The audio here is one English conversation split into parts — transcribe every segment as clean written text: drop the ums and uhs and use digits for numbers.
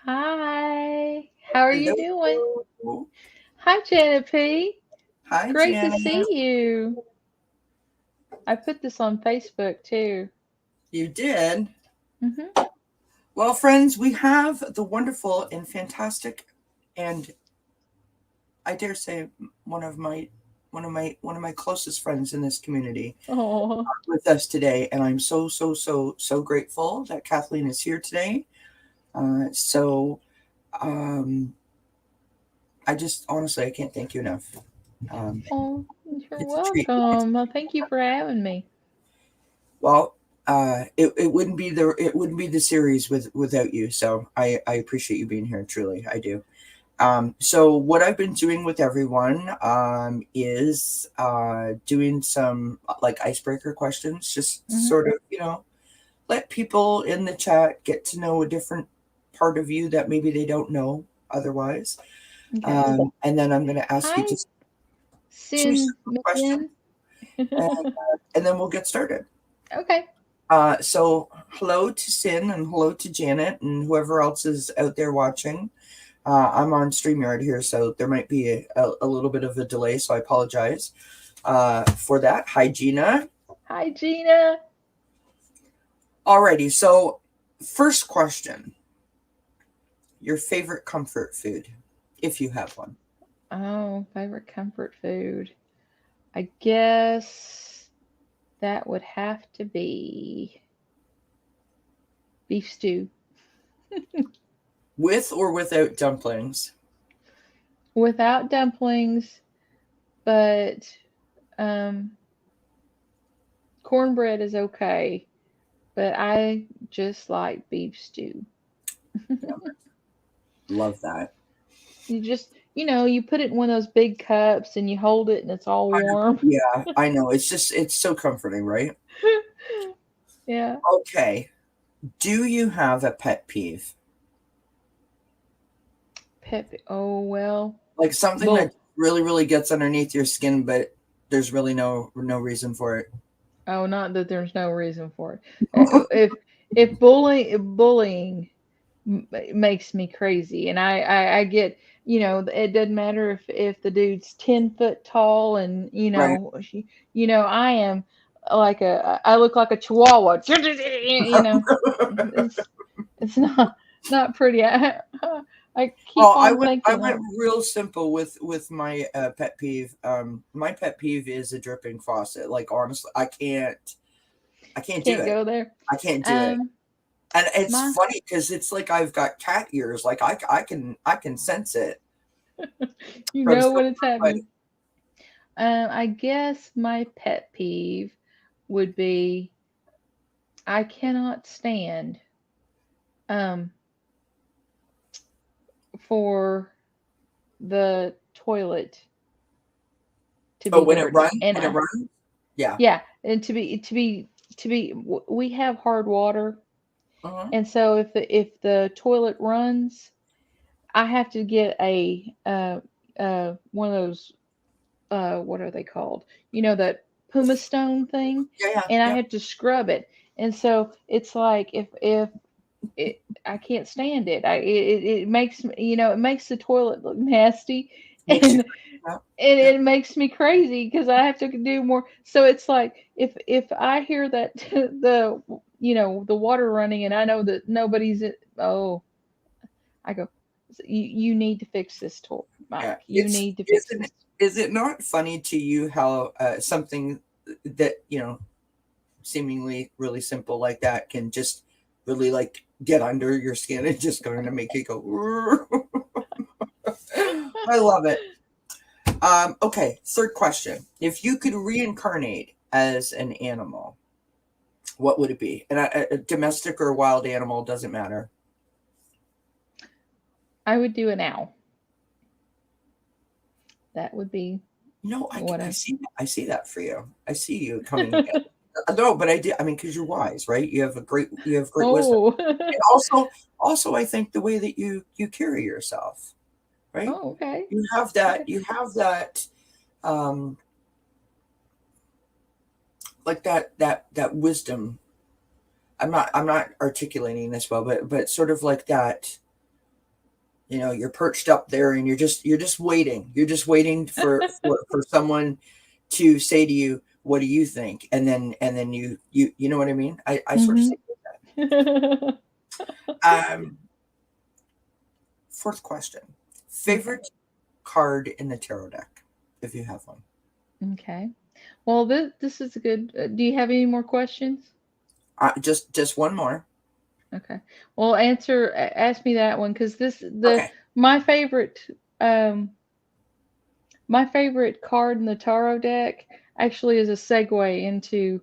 Hi, how are you doing? Hello. Hi, Janet P. Hi, Great to Janet. see you. I put this on Facebook too. You did. Hmm. Well, friends, we have the wonderful and fantastic, and I dare say one of my closest friends in this community Oh, with us today, and I'm so grateful that Kathleen is here today. So um, I just honestly I can't thank you enough. Um, oh, you're it's a treat. welcome. Well, thank you for having me. Well, it wouldn't be the series without you. So I appreciate you being here. Truly, I do. So what I've been doing with everyone is doing some like icebreaker questions, just Hmm. sort of let people in the chat get to know a different part of you that maybe they don't know otherwise. Okay. And then I'm going to ask you Hi, just two Sin simple questions, Min. and then we'll get started. Okay. So hello to Sin and hello to Janet and whoever else is out there watching. I'm on StreamYard here, so there might be a little bit of a delay, so I apologize for that. Hi, Gina. Hi, Gina. Alrighty, so first question. Your favorite comfort food, if you have one. Oh, favorite comfort food. I guess that would have to be beef stew. With or without dumplings? Without dumplings, but um, cornbread is okay. But I just like beef stew. Love that. You just, you put it in one of those big cups and you hold it and it's all warm. Yeah, I know. It's so comforting, right? Yeah. Okay. Do you have a pet peeve? Oh, well. Like something that Bull. really gets underneath your skin, but there's really no reason for it. Oh, not that there's no reason for it. If bullying makes me crazy, and I get, it doesn't matter if the dude's 10 foot tall, and Right. I am like I look like a chihuahua. It's not pretty. I keep Oh, I on went I thinking went like, real simple with my pet peeve. My pet peeve is a dripping faucet. Like honestly, I can't do can't it. go there. I can't do it. Um, And it's my funny because it's like I've got cat ears. Like I can sense it you from know so when it's far happening. away. I guess my pet peeve would be I cannot stand um for the toilet to Oh, be dirty. And when it runs, yeah. yeah, and we have hard water, Uh-huh. and so if the toilet runs, I have to get a one of those, what are they called? That pumice stone thing, Yeah, yeah, and I yeah. have to scrub it. And so it's like if it, I can't stand it. It makes me, it makes the toilet look nasty, Makes you. and Yeah, yeah. it makes me crazy because I have to do more. So it's like if I hear that the water running and I know that nobody's oh, I go, you need to fix this toilet, Yeah. Mike. You It's need to fix isn't this. it, is it not funny to you how something that seemingly really simple like that can just really like get under your skin and just going to make you go. I love it. Okay, third question. If you could reincarnate as an animal, what would it be? And a domestic or wild animal doesn't matter. I would do an owl. That would be No, what I I. see that. I see that for you. I see you coming. No, but I did. I mean, because you're wise, right? You have great wisdom, Oh. and also, I think the way that you carry yourself, right? Oh, okay. You have that. Okay. You have that. Um, like that wisdom. I'm not articulating this well, but sort of like that. you're perched up there and you're just waiting. You're just waiting for someone to say to you, what do you think? And then you know what I mean? I sort of Mm-hmm. say that. Um, Fourth question. Okay. Favorite card in the tarot deck, if you have one. Okay. Well, this is a good. Do you have any more questions? Just one more. Okay. Well, ask me that one because Okay. my favorite um my favorite card in the tarot deck actually is a segue into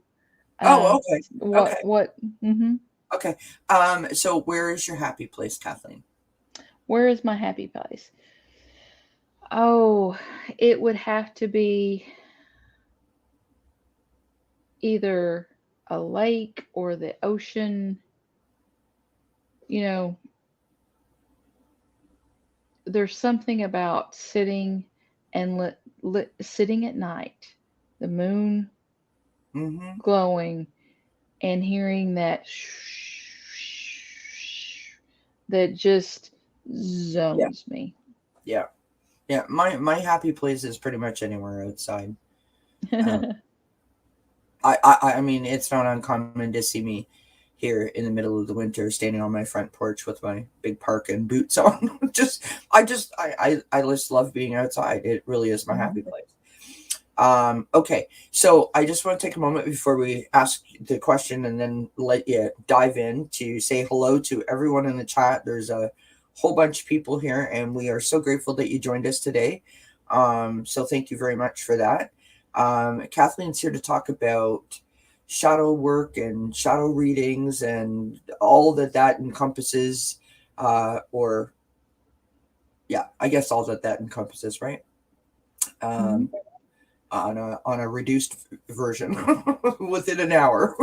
Oh, um okay. Okay. what mhm. Okay. So where is your happy place, Kathleen? Where is my happy place? Oh, it would have to be either a lake or the ocean. You know, there's something about sitting at night, the moon Mm-hmm. glowing, and hearing that just Yeah. zones me. Yeah. Yeah. My happy place is pretty much anywhere outside. Um, I mean, it's not uncommon to see me here in the middle of the winter, standing on my front porch with my big parka and boots on. I just love being outside. It really is my Mhm. happy place. Okay, so I just want to take a moment before we ask the question and then let you dive in to say hello to everyone in the chat. There's a whole bunch of people here, and we are so grateful that you joined us today. So thank you very much for that. Kathleen's here to talk about shadow work and shadow readings and all that encompasses, or yeah, I guess all that encompasses, right? Mhm. Um, on a reduced version within an hour.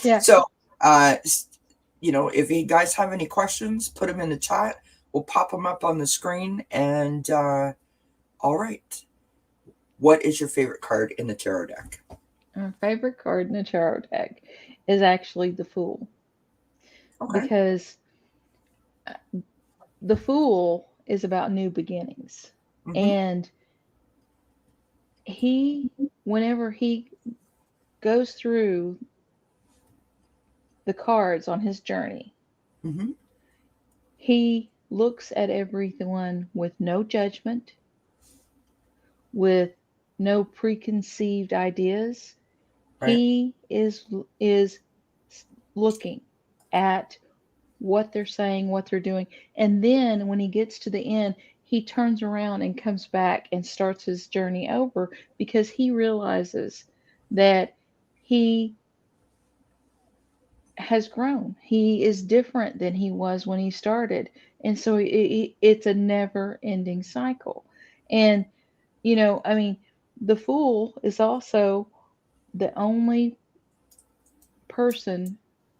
Yeah. So, if you guys have any questions, put them in the chat. We'll pop them up on the screen. And all right, what is your favorite card in the tarot deck? My favorite card in the tarot deck is actually the Fool Okay. because the Fool is about new beginnings. Mm-hmm. And he, whenever he goes through the cards on his journey, Mm-hmm. he looks at everyone with no judgment, with no preconceived ideas. Right. He is looking at what they're saying, what they're doing. And then when he gets to the end, he turns around and comes back and starts his journey over because he realizes that he has grown. He is different than he was when he started. And so it's a never ending cycle. And, I mean, the fool is also the only person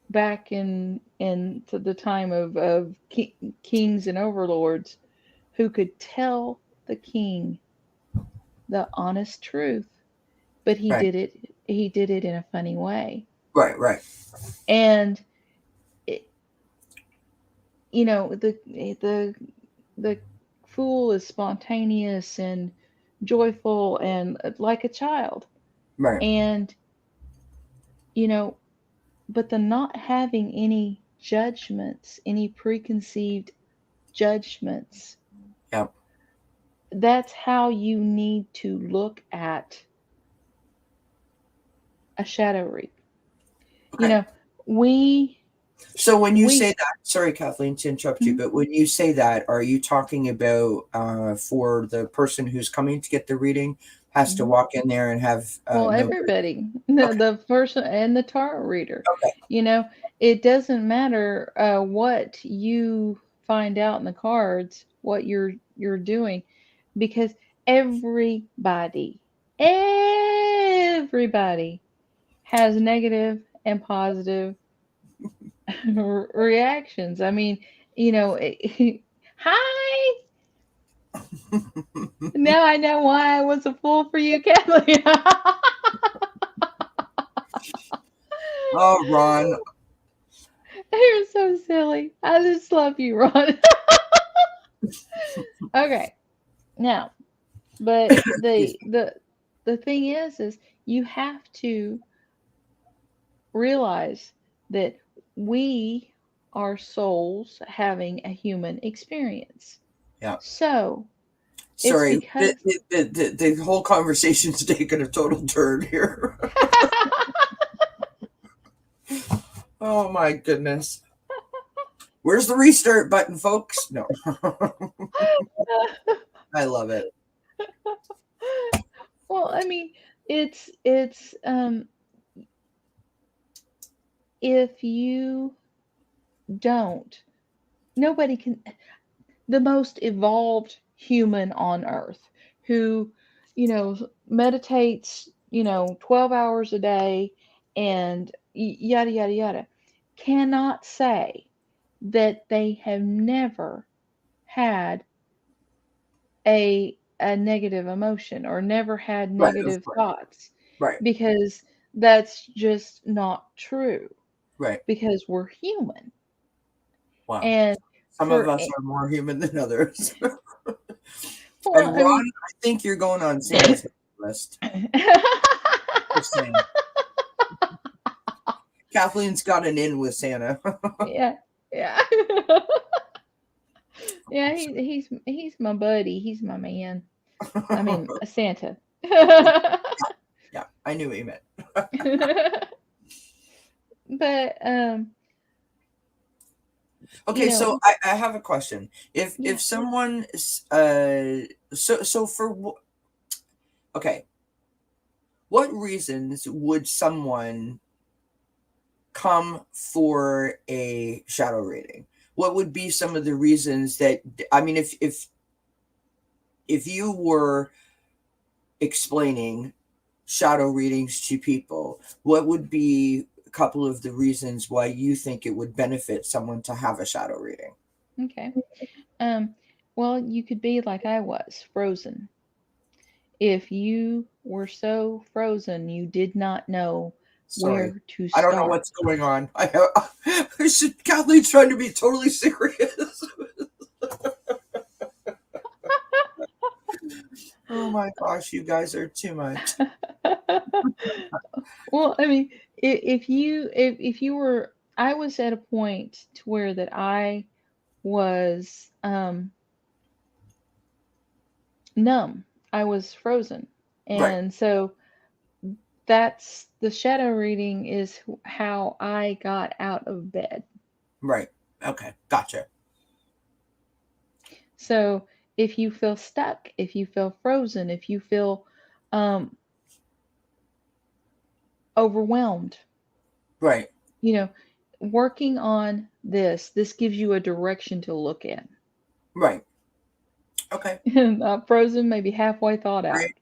back in to the time of kings and overlords who could tell the king the honest truth, but Right. he did it in a funny way. Right. Right. And it, the fool is spontaneous and joyful and like a child. Right. And you know but the not having any judgments, any preconceived judgments, Yeah. that's how you need to look at a shadow reap. You Okay. know, we So when you say we that, sorry, Kathleen, to interrupt you, mhm, but when you say that, are you talking about for the person who's coming to get the reading has to mhm. walk in there and have Well, no? everybody, the person and the tarot reader, Okay. you know, it doesn't matter what you find out in the cards, what you're doing, because everybody, everybody has negative and positive reactions. I mean, hi. Now I know why I was a fool for you, Kathleen. Oh, Ron. You're so silly. I just love you, Ron. Okay. Now, but Excuse me. the thing is you have to realize that we are souls having a human experience. Yeah. So it's Sorry, because the whole conversation's taken a total turn here. Oh my goodness. Where's the restart button, folks? No. I love it. well, I mean, it's if you don't, nobody can, the most evolved human on earth who, meditates, 12 hours a day and yada, yada, yada, cannot say that they have never had a negative emotion or never had Right, of negative course. thoughts Right, because that's just not true right. because we're human. Wow. And Some of for us are more human than others. well, And I Ron, mean, I think you're going on Santa's list. Just saying. Kathleen's got an in with Santa. yeah, yeah. Yeah, he's my buddy. He's my man. I mean, a Santa. Yeah, I knew what you meant. But you Okay, so know, I have a question. If yeah. someone so okay, what reasons would someone come for a shadow reading? What would be some of the reasons that I mean if you were explaining shadow readings to people, what would be a couple of the reasons why you think it would benefit someone to have a shadow reading? Okay. Um, well, you could be like I was, frozen. If you were so frozen, you did not know Sorry. where to I don't know start. what's going on. Kathleen's trying to be totally serious. Oh my gosh, you guys are too much. Well, I mean, if you were, I was at a point to where that I was numb. I was frozen, Right, and so that's the shadow reading is how I got out of bed. right. Okay, gotcha. So if you feel stuck, if you feel frozen, if you feel um, overwhelmed, Right, you know, working on this gives you a direction to look in. right. Okay, Not frozen, maybe halfway thought out. right.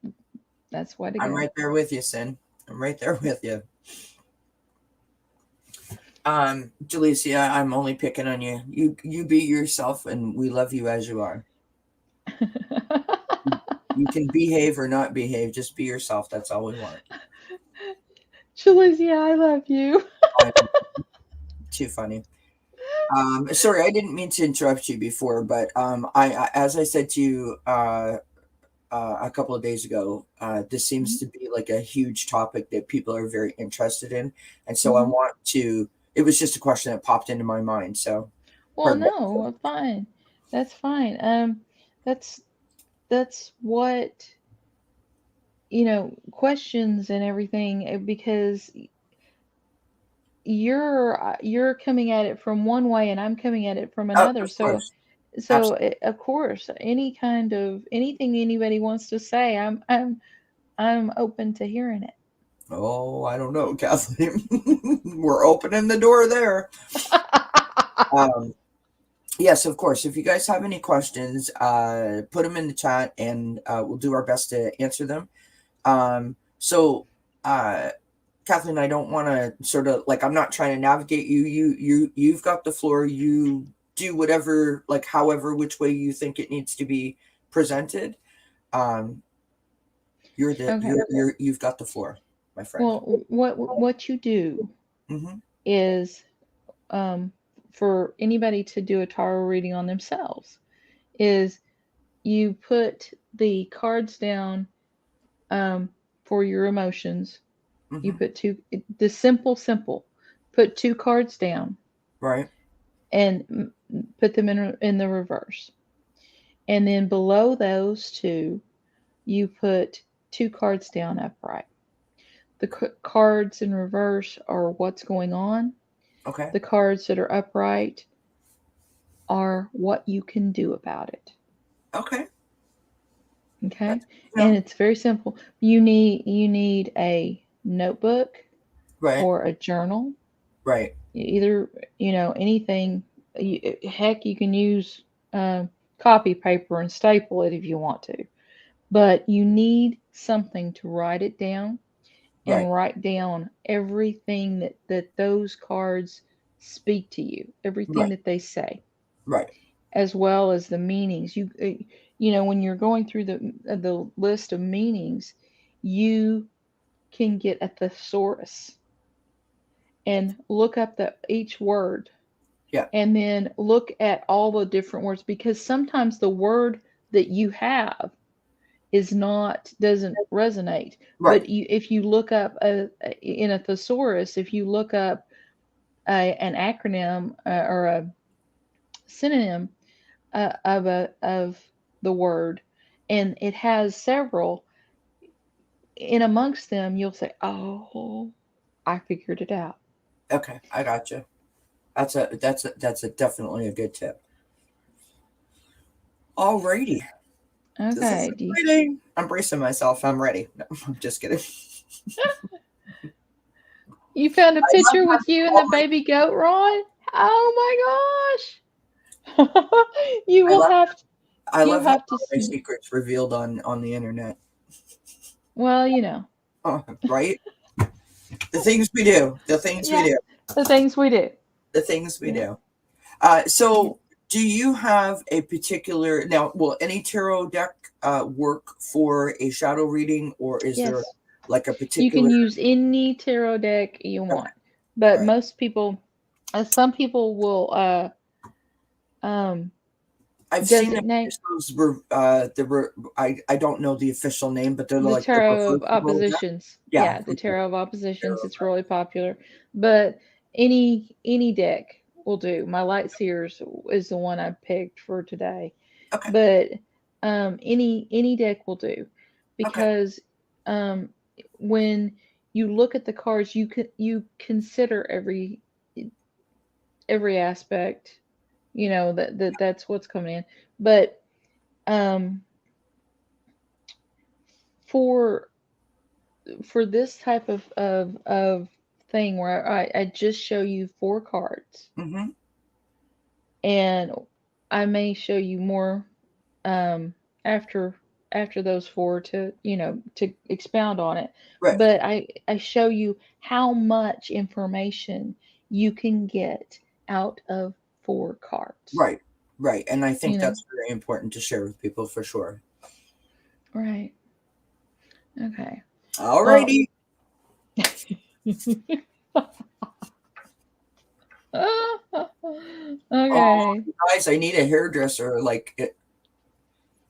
That's way to I'm go. right there with you, Sin. I'm right there with you. Jalicia, I'm only picking on you. You be yourself, and we love you as you are. You can behave or not behave. Just be yourself. That's all we want. Shalizia, I love you. I'm too funny. Sorry, I didn't mean to interrupt you before, but as I said to you a couple of days ago, this seems to be like a huge topic that people are very interested in, and so I Hmm. want to. It was just a question that popped into my mind. So, Well, pardon me. no, fine. That's fine. That's that's what questions and everything because you're coming at it from one way and I'm coming at it from another. Of So course, so absolutely. of course, any kind of anything anybody wants to say, I'm open to hearing it. Oh, I don't know, Kathleen. We're opening the door there. Um, yes, of course. If you guys have any questions, put them in the chat, and we'll do our best to answer them. So, uh, Kathleen, I don't want to sort of like I'm not trying to navigate you. You've got the floor. You do whatever, like however, which way you think it needs to be presented. Um, Okay. you've got the floor, my friend. Well, what you do Mm-hmm. is um, for anybody to do a tarot reading on themselves is you put the cards down um, for your emotions. You Mm-hmm. put the simple. Put two cards down Right. and put them in the reverse. And then below those two, you put two cards down upright. The cards in reverse are what's going on. Okay. The cards that are upright are what you can do about it. Okay. Okay? That's, And it's very simple. You need a notebook right. or a journal. Right. Either, anything. Heck, you can use copy paper and staple it if you want to. But you need something to write it down Right. and write down everything that those cards speak to you, everything Right. that they say, Right. as well as the meanings. When you're going through the list of meanings, you can get a thesaurus and look up each word, Yeah. and then look at all the different words, because sometimes the word that you have is not doesn't resonate. Right. But if you look up in a thesaurus, if you look up an acronym or a synonym of the word, and it has several in amongst them, you'll say, "Oh, I figured it out." Okay. I got you. That's a definitely a good tip. Alrighty. This is Okay. exciting. I'm bracing myself. I'm ready. No, I'm just kidding. You found a I love picture with having you and all the my. baby goat, Ron? Oh my gosh! You I will love. have I you'll love having have to all my see. secrets revealed on the internet. Well, Right? The things we do. The things we yeah, do. the things we do. The things we Yeah. do. Yeah. So, do you have a particular now? Will any tarot deck work for a shadow reading, or is there Yes. like a You particular? can use any tarot deck you Okay, want, but right. most people, some people will um I've seen them designate use those. I don't know the official name, but they're the like the tarot of reversible deck. oppositions. Yeah. Yeah, the Okay. tarot of oppositions. Tarot. It's really popular, but any deck will do. My light seers is the one I picked for today, Okay. but any deck will do, Okay. because um, when you look at the cards, you consider every aspect. That's what's coming in, but um, for this type of thing where I just show you four cards, Mm-hmm. and I may show you more um, after those four to expound on it. Right. But I show you how much information you can get out of four cards. Right. Right. And I You think know, that's very important to share with people for sure. right? Okay. Well, Alrighty. Oh, okay. you guys, I need a hairdresser.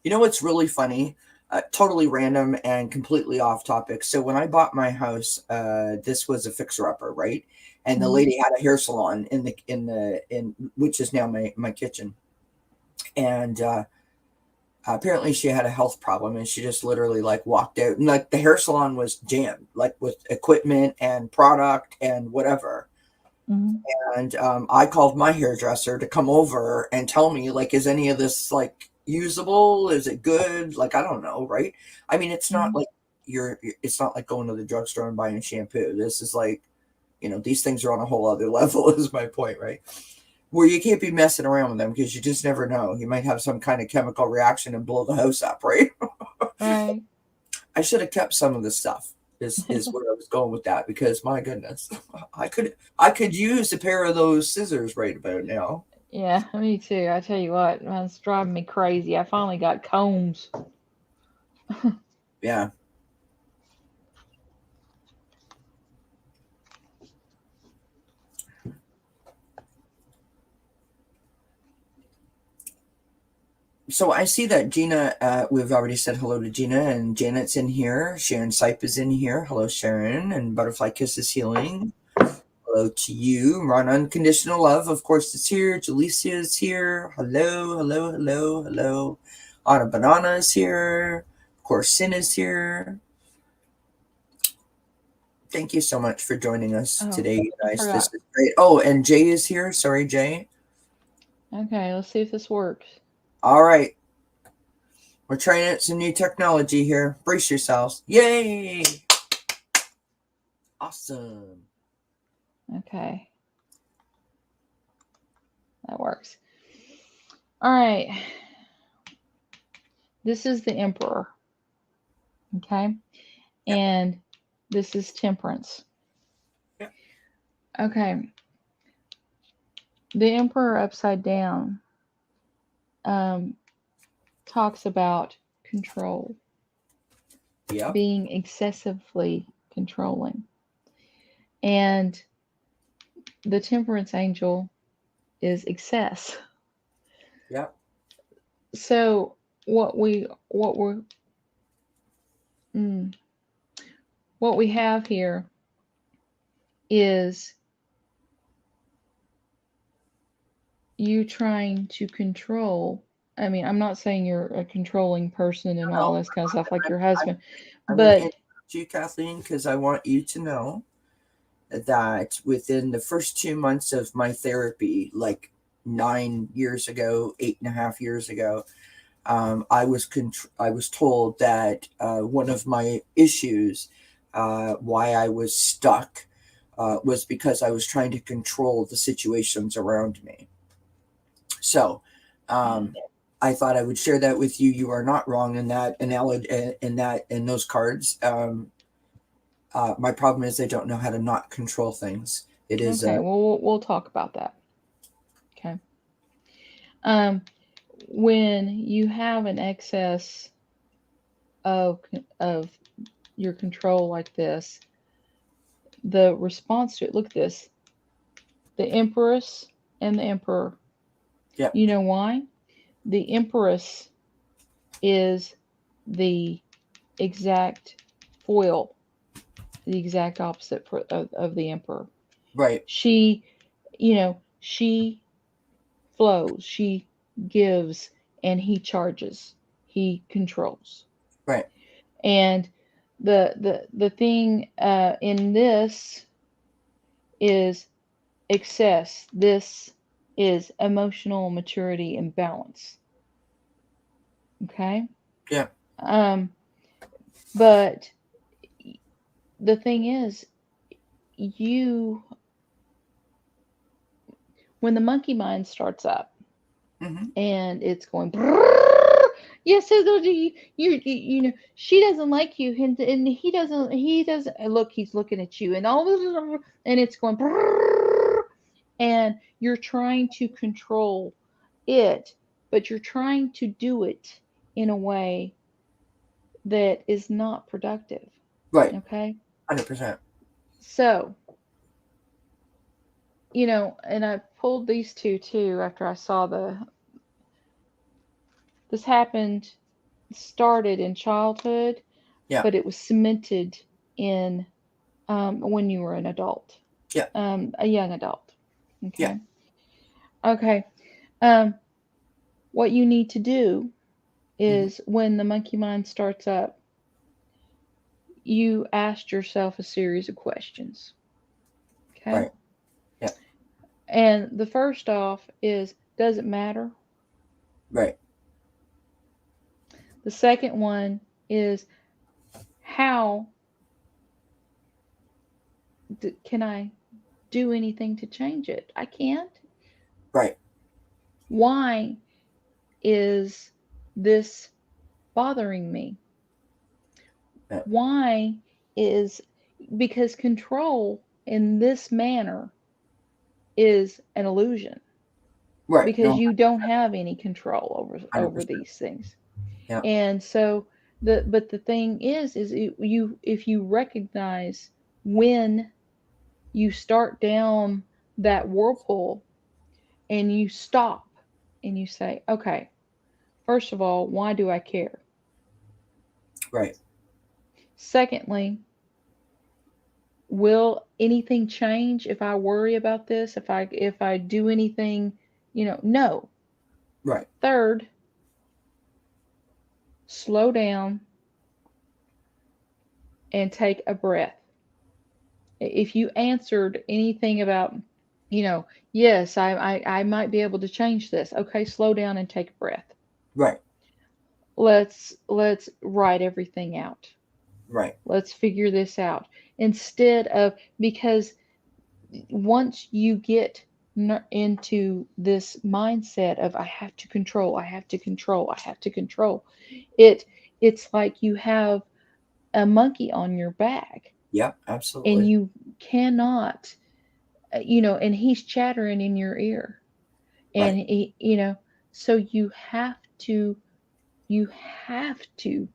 You know what's really funny? Totally random and completely off topic. So when I bought my house, this was a fixer upper, right? And the Mhm. lady had a hair salon in which is now my kitchen. And apparently she had a health problem, and she just literally like walked out, and like the hair salon was jammed, like with equipment and product and whatever. Mhm. And I called my hairdresser to come over and tell me, like, is any of this like usable? Is it good? Like, I don't know, right? I mean, it's not Mhm. like it's not like going to the drugstore and buying shampoo. This is like, these things are on a whole other level, is my point, right? Where you can't be messing around with them because you just never know. You might have some kind of chemical reaction and blow the house up, right? Right. I should have kept some of the stuff. Is where I was going with that, because my goodness, I could use a pair of those scissors right about now. Yeah, me too. I tell you what, man, it's driving me crazy. I finally got combs. Yeah. So I see that Gina, we've already said hello to Gina, and Janet's in here. Sharon Sipe is in here. Hello, Sharon. And Butterfly Kisses Healing. Hello to you. Ron Unconditional Love, of course, is here. Jalicia is here. Hello, hello, hello, hello. Anna Banana is here. Of course, Sin is here. Thank you so much for joining us Oh, today, you I guys. This forgot. is great. Oh, and Jay is here. Sorry, Jay. Okay, let's see if this works. All right. We're trying out some new technology here. Brace yourselves. Yay! Awesome. Okay, that works. All right. This is the Emperor. Okay. Yep. And this is Temperance. Yep. Okay. The Emperor upside down um, talks about control, Yep. being excessively controlling. And the Temperance angel is excess. Yep. So mm, what we have here is you trying to control. I mean, I'm not saying you're a controlling person and No, all this kind of stuff like your I'm, husband, I'm going to but interrupt you, Kathleen, because I want you to know that within the first 2 months of my therapy, like 9 years ago, 8.5 years ago, I was told that one of my issues, why I was stuck, was because I was trying to control the situations around me. So, I thought I would share that with you. You are not wrong in that analogy, in those cards. My problem is I don't know how to not control things. It is okay, well we'll talk about that. Okay. Um, when you have an excess of your control like this, the response to it, look at this, the Empress and the Emperor. yep, You know why? The Empress is the exact foil, the exact opposite of the Emperor. right, She, she flows, she gives, and he charges, he controls. right, And the thing in this is excess. This is emotional maturity and balance. Okay. yeah, Um, but the thing is, you when the monkey mind starts up mm-hmm, and it's going, yes, so you know she doesn't like you, and he doesn't look. He's looking at you, and all this, and it's going, and you're trying to control it, but you're trying to do it in a way that is not productive. right, Okay. 100%. So, and I pulled these two too after I saw this happened, started in childhood, Yeah, but it was cemented in when you were an adult, yeah, a young adult. yeah, Okay. Okay. Um, what you need to do mm-hmm, is when the monkey mind starts up, you asked yourself a series of questions. Okay. right, yeah, And the first off is, does it matter? right, The second one is, how can I do anything to change it? I can't. right, Why is this bothering me? yeah, Why is Because control in this manner is an illusion, right, because no, you don't have any control over 100%, these things. yeah, And so the thing is you if you recognize when you start down that whirlpool and you stop and you say, okay, First of all, why do I care? Right. Secondly, will anything change if I worry about this? If I do anything, no. Right. Third, slow down and take a breath. If you answered anything about, you know, yes, I might be able to change this. Okay, slow down and take a breath. Right. Let's write everything out. Right. Let's figure this out. Instead of, because once you get into this mindset of I have to control, I have to control, I have to control, it it's like you have a monkey on your back Yeah, and absolutely. you cannot, and he's chattering in your ear, and Right. so to you have to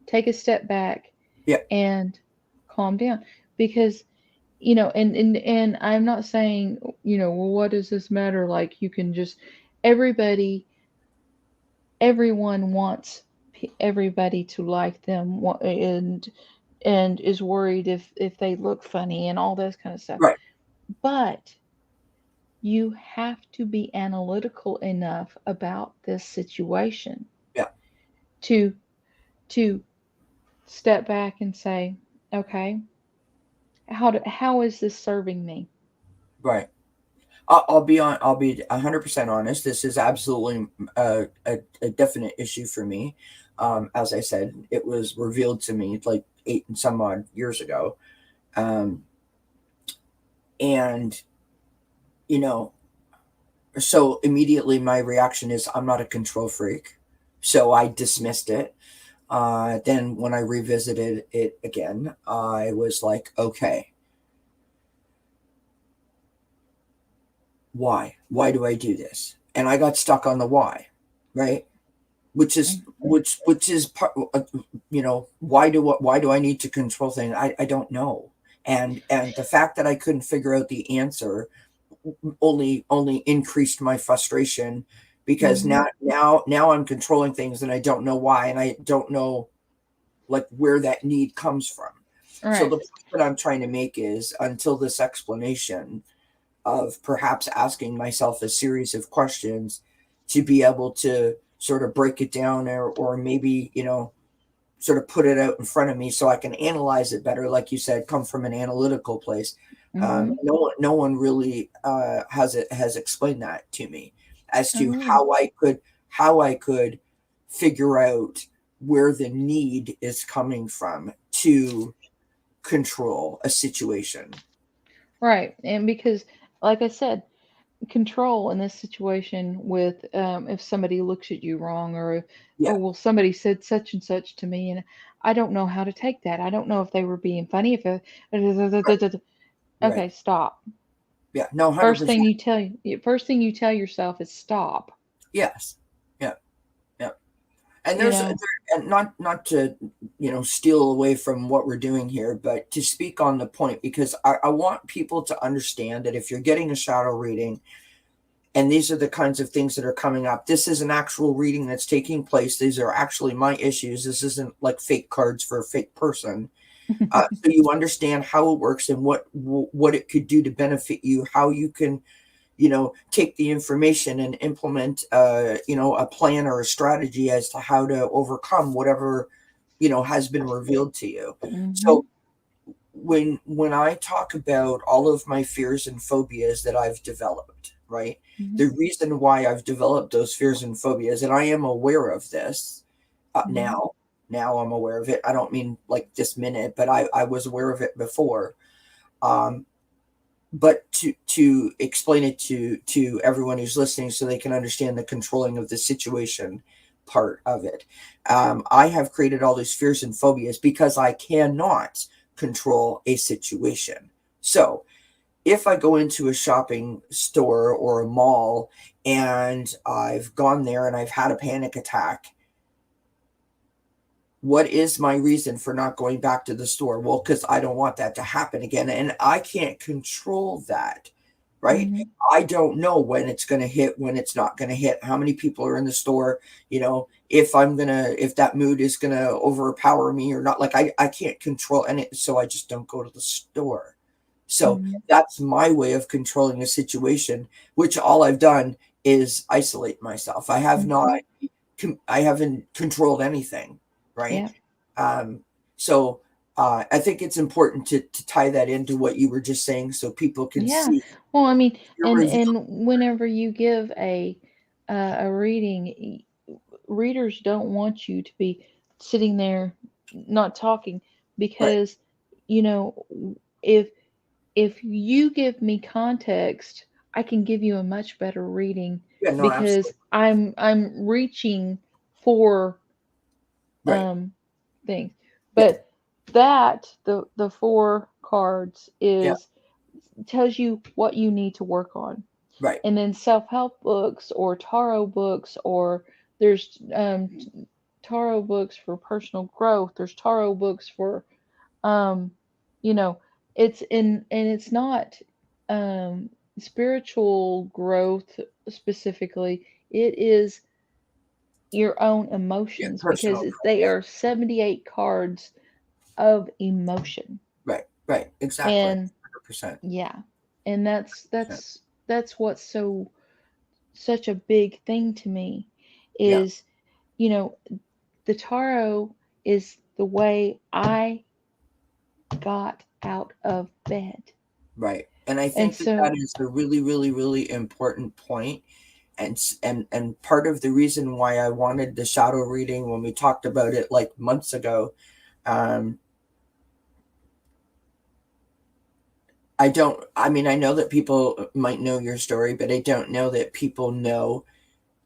take a step back Yeah. and calm down, because and I'm not saying, well, what does this matter, like you can just, everybody everyone wants everybody to like them, and is worried if they look funny and all this kind of stuff, Right. but you have to be analytical enough about this situation Yeah. to to step back and say, okay, how is this serving me? Right. I'll be 100% honest. This is absolutely a definite issue for me. As I said, it was revealed to me like 8 and some odd years ago. Um, and you know, so immediately my reaction is I'm not a control freak. So I dismissed it. Then when I revisited it again, I was like, okay, why? Why do I do this? And I got stuck on the why, right? Which is Mhm. which is part, why do I need to control things? I don't know. And the fact that I couldn't figure out the answer only increased my frustration, because Mhm. now I'm controlling things and I don't know why, and I don't know like where that need comes from. All So right. the point that I'm trying to make is, until this explanation of perhaps asking myself a series of questions to be able to sort of break it down, or maybe, sort of put it out in front of me so I can analyze it better. Like you said, come from an analytical place. Mhm. No one really has explained that to me as to Oh, how I could figure out where the need is coming from to control a situation. right. And because, like I said, control in this situation with, if somebody looks at you wrong, or if, Yeah, oh, well, somebody said such and such to me, and I don't know how to take that. I don't know if they were being funny. right, right. Okay, stop. Yeah, no, 100%. First thing you tell yourself is stop. Yes. Yeah, yeah. And You there's know. and not to steal away from what we're doing here, but to speak on the point, because I want people to understand that if you're getting a shadow reading and these are the kinds of things that are coming up, this is an actual reading that's taking place. These are actually my issues. This isn't like fake cards for a fake person. So you understand how it works and what it could do to benefit you, how you can take the information and implement a plan or a strategy as to how to overcome whatever has been revealed to you. Mhm. So when I talk about all of my fears and phobias that I've developed, right, Mhm. the reason why I've developed those fears and phobias, and I am aware of this Mhm. now I'm aware of it. I don't mean like this minute, but I was aware of it before. um, but to explain it to everyone who's listening so they can understand the controlling of the situation part of it, I have created all these fears and phobias because I cannot control a situation. So if I go into a shopping store or a mall and I've gone there and I've had a panic attack, what is my reason for not going back to the store? Well, because I don't want that to happen again, and I can't control that. right? Mhm. I don't know when it's going to hit, when it's not going to hit, how many people are in the store, if that mood is going to overpower me or not. Like I can't control any, so I just don't go to the store. So Mhm. that's my way of controlling a situation, which all I've done is isolate myself. Mhm. I haven't controlled anything, right? Yeah. Um, so I think it's important to tie that into what you were just saying, so people can Yeah. see Well, I mean, you're revealed. whenever you give a reading, readers don't want you to be sitting there not talking, Right? because you know if you give me context, I can give you a much better reading, Yeah. No. because Absolutely. I'm reaching for Right. things. Yeah. But that the four cards Yeah. is tells you what you need to work on. Right. And then self-help books or tarot books, or there's tarot books for personal growth, there's tarot books for um you know it's in and it's not um spiritual growth specifically. It is your own Yeah. emotions, because Personal growth. they Yeah. are 78 cards of emotion. Right. Right. Exactly. And 100%. yeah, and that's 100%. that's what's such a big thing to me Yeah. is, you know, the tarot is the way I got out of bed. Right. And I And think that that so, is a really, really, really important point. And part of the reason why I wanted the shadow reading when we talked about it like months ago, um, I mean, I know that people might know your story, but I don't know that people know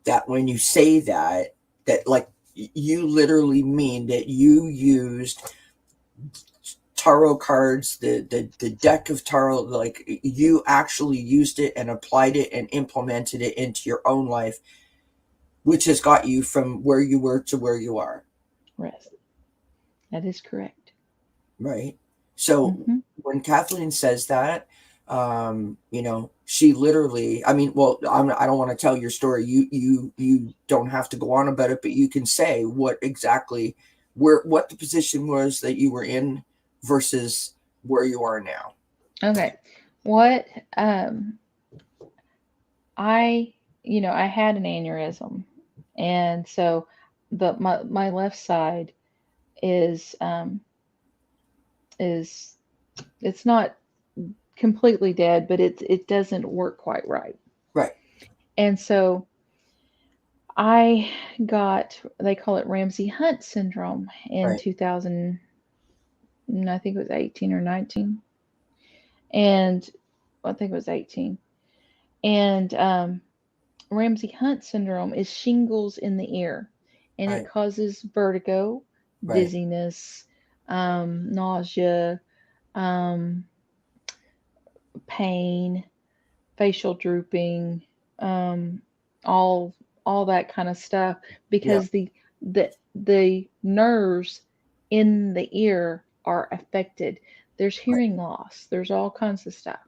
that when you say that, that like you literally mean that you used tarot cards, the deck of tarot, like you actually used it and applied it and implemented it into your own life, which has got you from where you were to where you are. rest. That is correct. Right. So Hmm. when Kathleen says that, she literally, I mean, well, I don't want to tell your story. You don't have to go on about it, but you can say what exactly, what the position was that you were in versus where you are now. Okay. What I I had an aneurysm, and so my left side is is it's not completely dead, but it doesn't work quite right. Right. And so I got, they call it Ramsay Hunt syndrome in Right. 2000, I think it was 18 or 19. And I think it was 18. And Ramsay Hunt syndrome is shingles in the ear, and it Right. causes vertigo, Right. dizziness, nausea, um, pain, facial drooping, um, all that kind of stuff, Yeah. because the nerves in the ear are affected. There's Right. hearing loss. There's all kinds of stuff.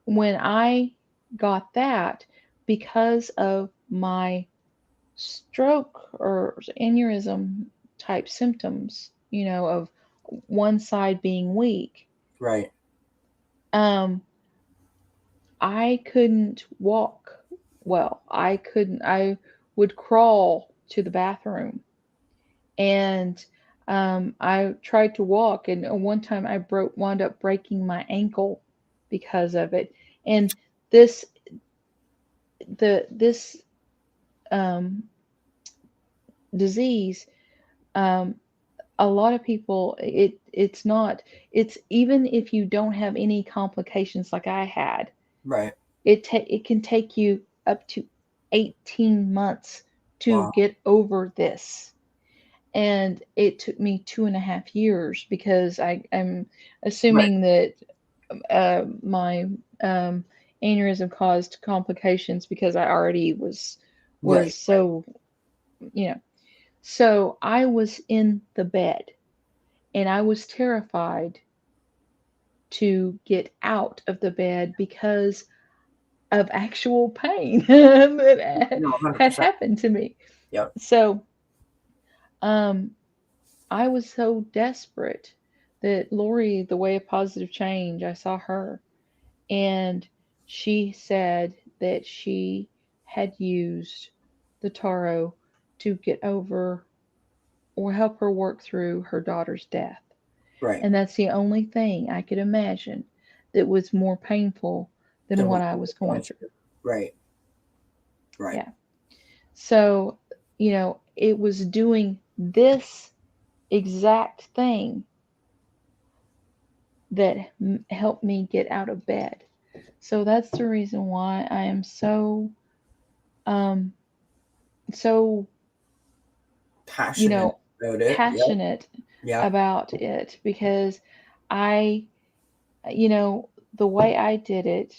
When I got that, because of my stroke or aneurysm type symptoms, of one side being weak, Right. um, I couldn't walk well. I would crawl to the bathroom, and I tried to walk, and one time I wound up breaking my ankle because of it. And this this um, disease, um, a lot of people, it's not, it's, even if you don't have any complications like I had, Right. it can take you up to 18 months to Wow. get over this. And it took me 2.5 years, because I'm Right. assuming that my um, aneurysm caused complications, because I already was Right. so, you know. So I was in the bed, and I was terrified to get out of the bed, because of actual pain that No, had 100%. happened to me. Yep. So um, I was so desperate that Lori, the way of positive change, I saw her, and she said that she had used the taro to get over or help her work through her daughter's death. Right. And that's the only thing I could imagine that was more painful than Then what what I you was were going going through. through. Right. Right. Yeah. So, it was doing this exact thing that helped me get out of bed. So that's the reason why I am um so you Passionate know about it. Yep. passionate Yep. about it because I you know the way I did it,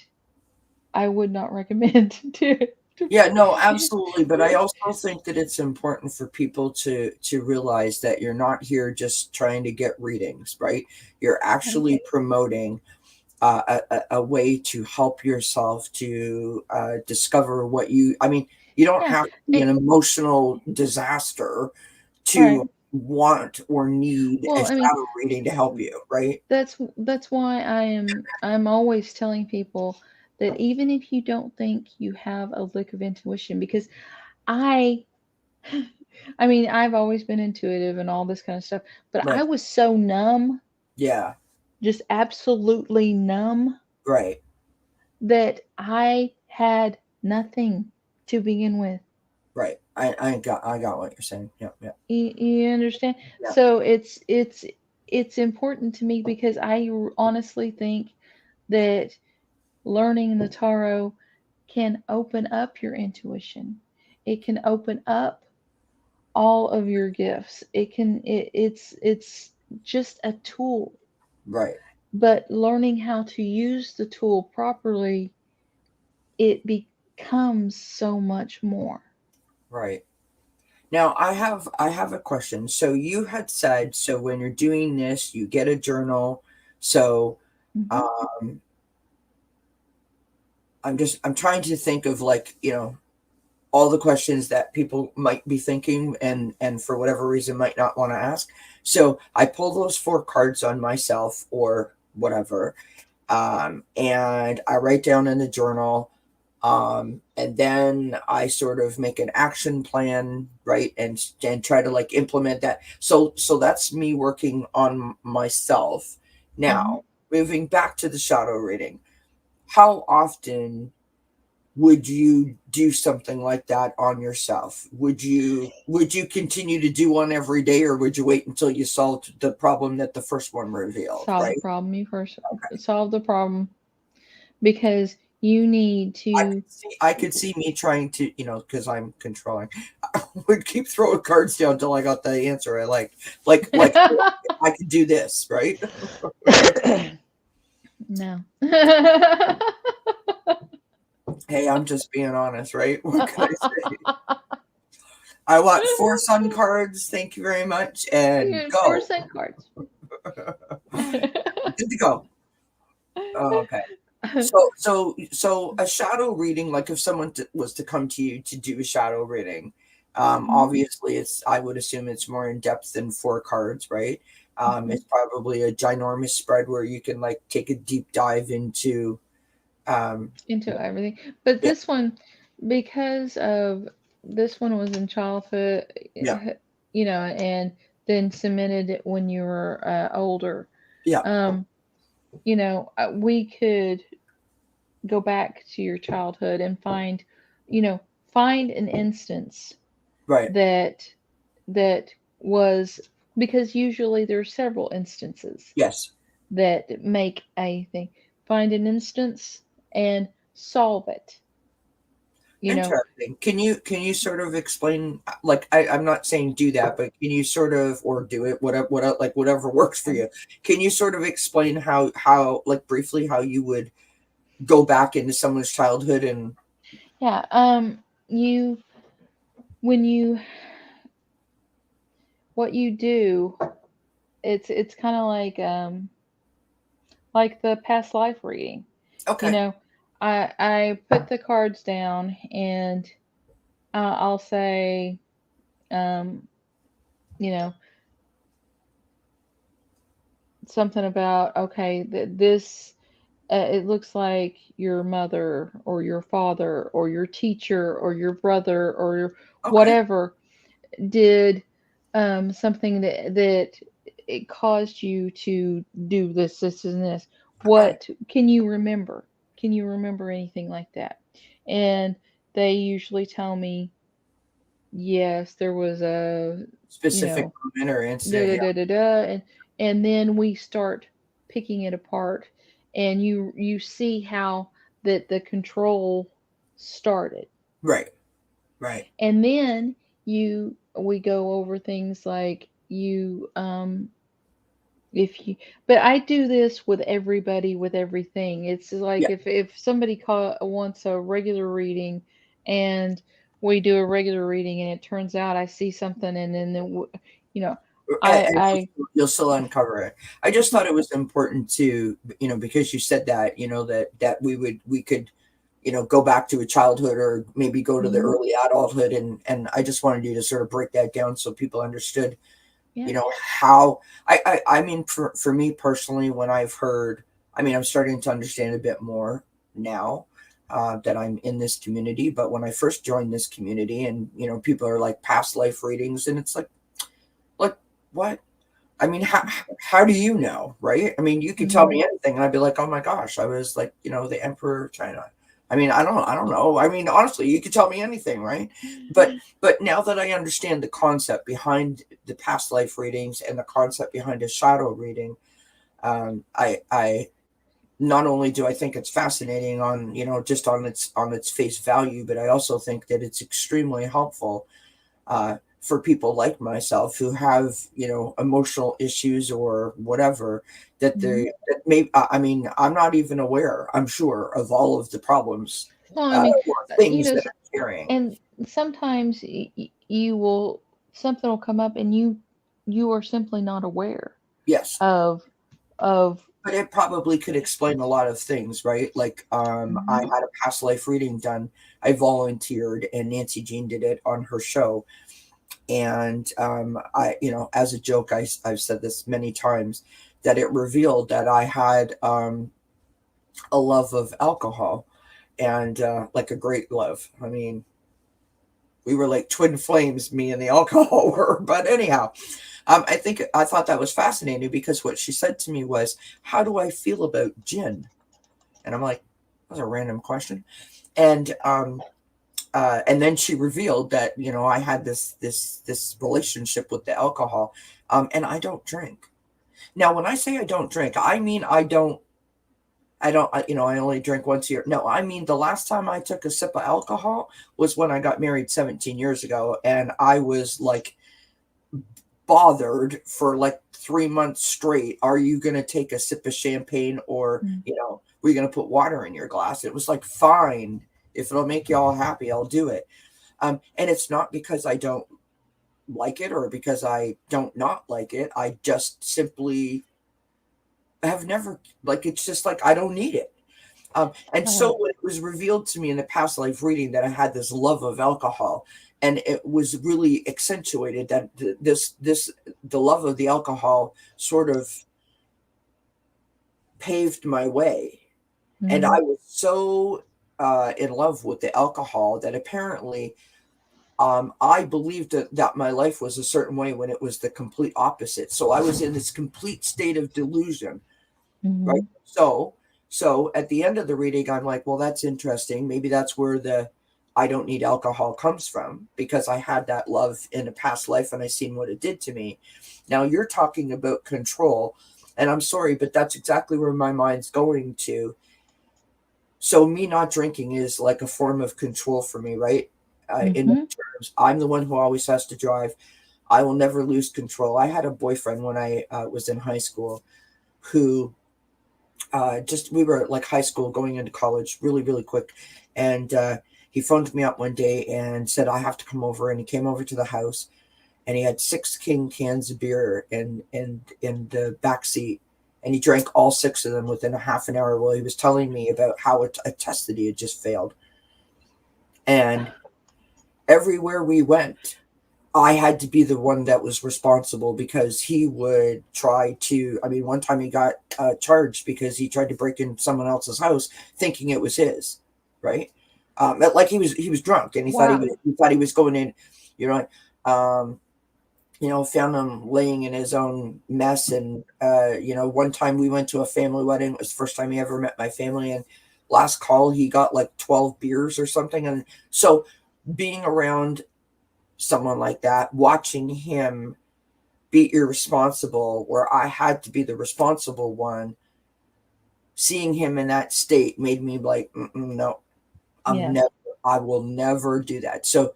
I would not recommend to Yeah, no, absolutely. But I also think that it's important for people to realize that you're not here just trying to get readings, right? You're right. actually promoting a way to help yourself to discover what you. I mean, you don't Yeah. have to be an emotional disaster Right. to want or need a Well, I mean, shadow reading to help you, right? that's why I'm always telling people that even if you don't think you have a lick of intuition, because I I mean, I've always been intuitive and all this kind of stuff, but Right. I was so numb, Yeah. just absolutely numb, Right. that I had nothing to begin with. Right. I got what you're saying. Yep. Yep. You understand? Yeah. So it's important to me because I honestly think that learning the tarot can open up your intuition. It can open up all of your gifts. It's just a tool, Right. but learning how to use the tool properly, it becomes so much more. Right. Now I have a question. So you had said so when you're doing this, you get a journal. So Hmm. um I'm trying to think of like, all the questions that people might be thinking and for whatever reason might not want to ask. So I pull those four cards on myself or whatever. And I write down in the journal. And then I sort of make an action plan, right, and try to like implement that. So that's me working on myself. Hmm. Now, moving back to the shadow reading, how often would you do something like that on yourself? Would you continue to do one every day, or would you wait until you solved the problem that the first one revealed, Solve the right? problem. You first solve the problem because you need to. I could see me trying to, because I'm controlling, I would keep throwing cards down until I got the answer I like I could do this, right? No. Hey, I'm just being honest, right? What can I say? I want four sun cards, thank you very much, and You four go. cent cards. Good to go. Oh, okay. So a shadow reading, like if someone was to come to you to do a shadow reading, Mhm, obviously I would assume it's more in depth than four cards, right? mhm. It's probably a ginormous spread where you can like take a deep dive into, um, Into everything. But yeah, because of this one was in childhood, yeah, and then submitted it when you were older. yeah, Um, we could go back to your childhood and find an instance right, that that was, because usually there are several instances yes. that make a thing. Find an instance and solve it. You know, Interesting. Can you sort of explain, like I'm not saying do that, but can you sort of or do it whatever like whatever works for um, you. Can you sort of explain how like briefly how you would go back into someone's childhood and yeah. You when you what you do, it's kind of like the past life reading. You okay. know, I put the cards down, and I'll say, um, you know, something about, okay, this, it looks like your mother or your father or your teacher or your brother or your Okay. whatever did something that it caused you to do this, and this. Okay. What can you remember? Can you remember anything like that? And they usually tell me, yes, there was a, you Specific know, moment or da incident. da Yeah. da da da, and then we start picking it apart, and you see how that the control started, Right. Right. and then you we go over things like if you but I do this with everybody, with everything. It's like Yeah. if somebody wants a regular reading, and we do a regular reading, and it turns out I see something, and then you know And I you'll still uncover it. I just thought it was important to, because you said that, that we could, go back to a childhood or maybe go to the mhm, early adulthood. And I just wanted you to sort of break that down so people understood, yeah. how I mean, for me personally, when I've heard, I mean, I'm starting to understand a bit more now. That I'm in this community, but when I first joined this community, and people are like past life readings, and it's like what? I mean, how do you know, right? I mean, you could tell Mhm. me anything, and I'd be like, oh my gosh, I was like, the Emperor of China. I mean, I don't know. I mean, honestly, you could tell me anything, right? But now that I understand the concept behind the past life readings and the concept behind a shadow reading, I not only do I think it's fascinating on just on its face value, but I also think that it's extremely helpful for people like myself who have emotional issues or whatever, that Mhm. that may I mean, I'm not even aware, I'm sure, of all of the problems Well, I mean, or you things know, that I'm carrying. and sometimes you will something will come up, and you are simply not aware Yes, of of but it probably could explain a lot of things, right? Like, I mhm, had a past life reading done. I volunteered, and Nancy Jean did it on her show. And I, as a joke, I've said this many times, that it revealed that I had a love of alcohol, and like a great love. I mean, we were like twin flames, me and the alcohol were. But anyhow, I thought that was fascinating, because what she said to me was, "How do I feel about gin?" And I'm like, "That's a random question." And and then she revealed that I had this relationship with the alcohol, and I don't drink. Now, when I say I don't drink, I mean I only drink once a year. No, I mean, the last time I took a sip of alcohol was when I got married 17 years ago, and I was like bothered for like 3 months straight. Are you going to take a sip of champagne, or, mm, we're going to put water in your glass? It was like, fine, if it'll make you all happy, I'll do it. And it's not because I don't like it or because I don't not like it. I just simply have never, like, it's just like I don't need it. And so right. when it was revealed to me in the past life reading that I had this love of alcohol, and it was really accentuated that the love of the alcohol sort of paved my way. And Mhm. I was so in love with the alcohol that apparently I believed that my life was a certain way when it was the complete opposite. So I was in this complete state of delusion, right? Mhm. So at the end of the reading, I'm like, well, that's interesting. Maybe that's where the I don't need alcohol comes from, because I had that love in a past life and I seen what it did to me. Now you're talking about control, and I'm sorry, but that's exactly where my mind's going to. So me not drinking is like a form of control for me, right? In Mhm. terms, I'm the one who always has to drive. I will never lose control. I had a boyfriend when I was in high school, who just we were like high school going into college really really quick, and he phoned me up one day and said I have to come over, and he came over to the house, and he had 6 king cans of beer in the back seat, and he drank all 6 of them within a half an hour while he was telling me about how a test that he had just failed. And everywhere we went, I had to be the one that was responsible, because he would try to, I mean, one time he got charged because he tried to break in someone else's house thinking it was his, right? Like he was drunk, and he Wow. thought he was going in, you know, found him laying in his own mess. And, one time we went to a family wedding. It was the first time he ever met my family. And last call, he got like 12 beers or something. And so being around someone like that, watching him be irresponsible, where I had to be the responsible one, seeing him in that state made me like, no, Yeah. I will never do that. So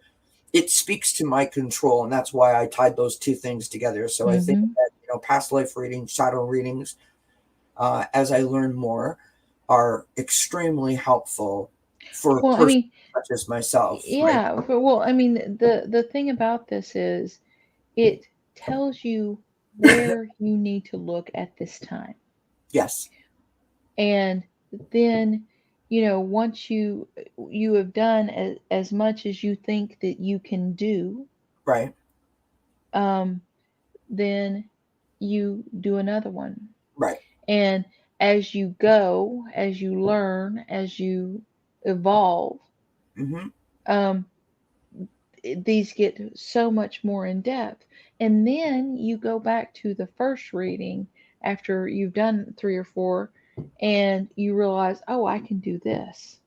it speaks to my control, and that's why I tied those two things together. So I think Mm-hmm. that past life readings, shadow readings, as I learn more, are extremely helpful for a Well, I person mean, such as myself, right? yeah. Well, I mean, the thing about this is it tells you where you need to look at this time. Yes, And then, once you have done as much as you think that you can do, right, um, then you do another one. right. And as you go, as you learn, as you evolve, Mm-hmm. um, these get so much more in depth. And then you go back to the first reading after you've done 3 or 4, and you realize, oh, I can do this.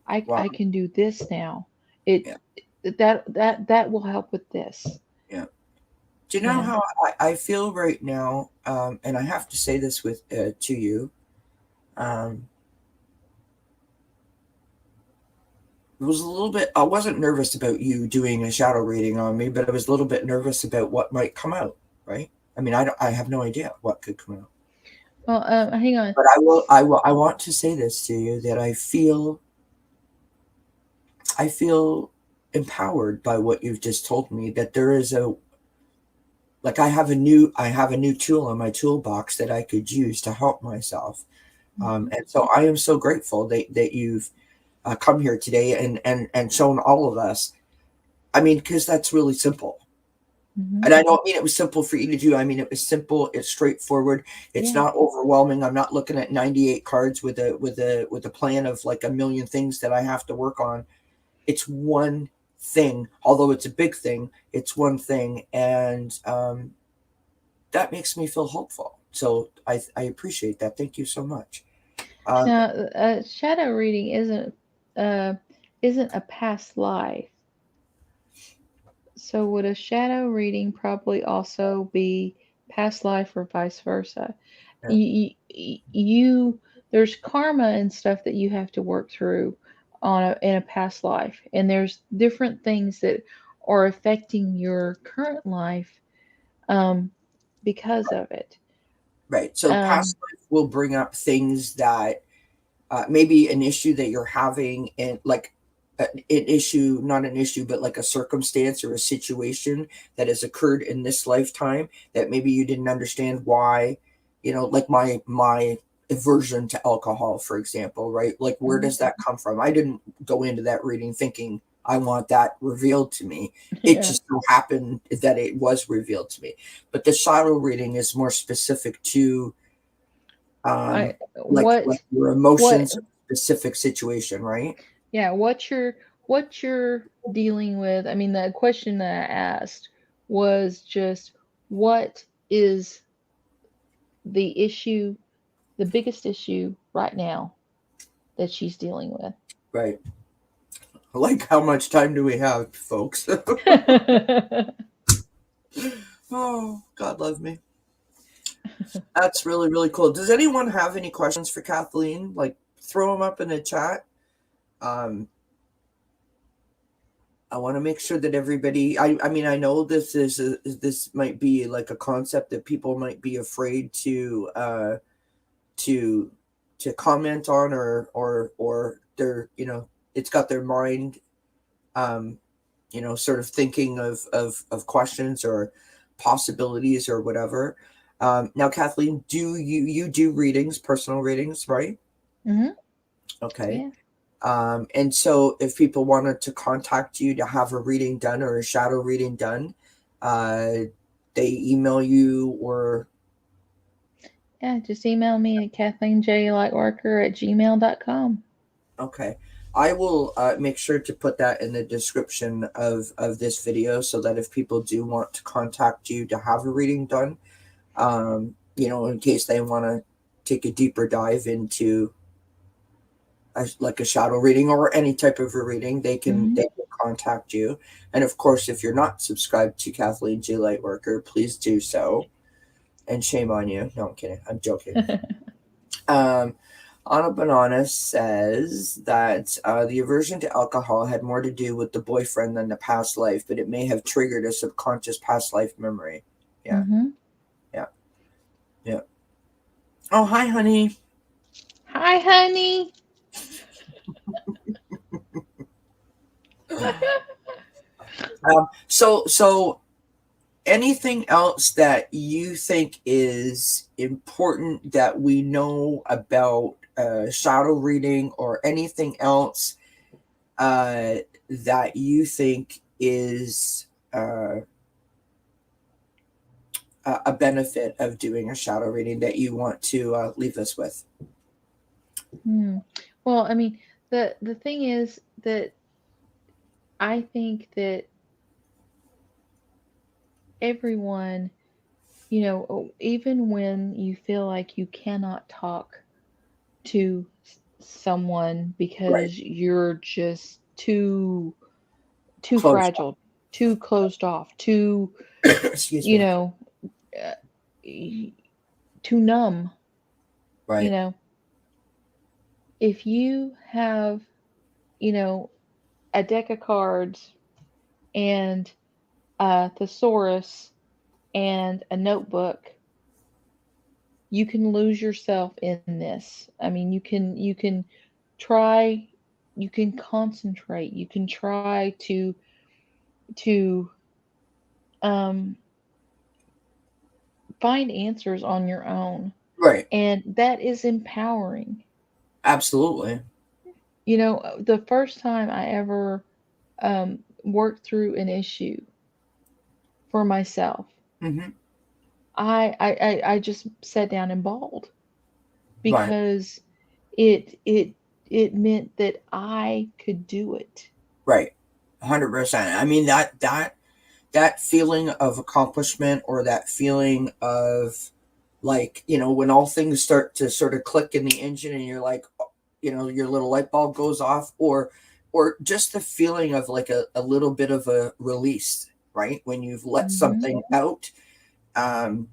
Wow. I can do this now. It Yeah, that will help with this. yeah. Do you know Yeah. how I feel right now? And I have to say this with to you. Um, it was a little bit. I wasn't nervous about you doing a shadow reading on me, but I was a little bit nervous about what might come out. Right? I mean, I have no idea what could come out. Well, hang on. But I want to say this to you, that I feel empowered by what you've just told me, that there is a, like, I have a new tool in my toolbox that I could use to help myself. Mhm. And so I am so grateful that you've come here today and shown all of us. I mean, because that's really simple. Mhm. And I don't mean it was simple for you to do. I mean, it was simple. It's straightforward. It's Yeah. not overwhelming. I'm not looking at 98 cards with a plan of like a million things that I have to work on. It's one thing, although it's a big thing. It's one thing, and that makes me feel hopeful. So I appreciate that. Thank you so much. Um, Now, shadow reading uh isn't a past life. So would a shadow reading probably also be past life or vice versa? yeah, You there's karma and stuff that you have to work through in a past life, and there's different things that are affecting your current life um, because of it. right. So Um, past life will bring up things that maybe an issue that you're having, and like an issue, not an issue, but like a circumstance or a situation that has occurred in this lifetime that maybe you didn't understand why. Like my aversion to alcohol, for example, right? Like, where mhm. does that come from? I didn't go into that reading thinking I want that revealed to me. It Yeah, just so happened that it was revealed to me. But the shadow reading is more specific to I um like what your what emotions, specific situation, right? yeah, what you're dealing with. I mean, the question that I asked was just what is the issue, the biggest issue right now that she's dealing with. Right. Like, how much time do we have, folks? Oh, God love me. That's really, really cool. Does anyone have any questions for Kathleen? Like, throw them up in the chat. Um, I want to make sure that everybody. I mean, I know this might be like a concept that people might be afraid to to comment on, or they're it's got their mind um sort of thinking of questions or possibilities or whatever. Now, Kathleen, do you do readings, personal readings, right? Mm-hmm. Okay. Yeah. And so if people wanted to contact you to have a reading done or a shadow reading done, they email you or... Yeah. Just email me at Kathleen J Lightworker at gmail.com. Okay. I will make sure to put that in the description of this video so that if people do want to contact you to have a reading done, in case they want to take a deeper dive into like a shadow reading or any type of a reading, Mm-hmm. they can contact you. And of course, if you're not subscribed to Kathleen J Lightworker, please do so. And shame on you. No, I'm kidding. I'm joking. Anna Banana says that the aversion to alcohol had more to do with the boyfriend than the past life, but it may have triggered a subconscious past life memory. Yeah, Mm-hmm. yeah, yeah. Oh, hi, honey. Hi, honey. So anything else that you think is important that we know about shadow reading, or anything else that you think is a benefit of doing a shadow reading that you want to leave us with? Hmm. Well, I mean, the thing is that I think that everyone, even when you feel like you cannot talk to someone Right. because you're just too Close. fragile, too closed off, too, Excuse you me. know, uh, y- too numb, you Right. know. If you have, you know, a deck of cards and a thesaurus and a notebook, you can lose yourself in this. I mean, you can try, you can concentrate, you can try to um find answers on your own, Right. and that is empowering. Absolutely. The first time I ever worked through an issue for myself, Mm-hmm. I just sat down and bawled Right. because it meant that I could do it. Right. 100%. I mean, that feeling of accomplishment, or that feeling of, like, when all things start to sort of click in the engine and you're like, your little light bulb goes off, or just the feeling of like a little bit of a release, right? When you've let Hmm. something out, um,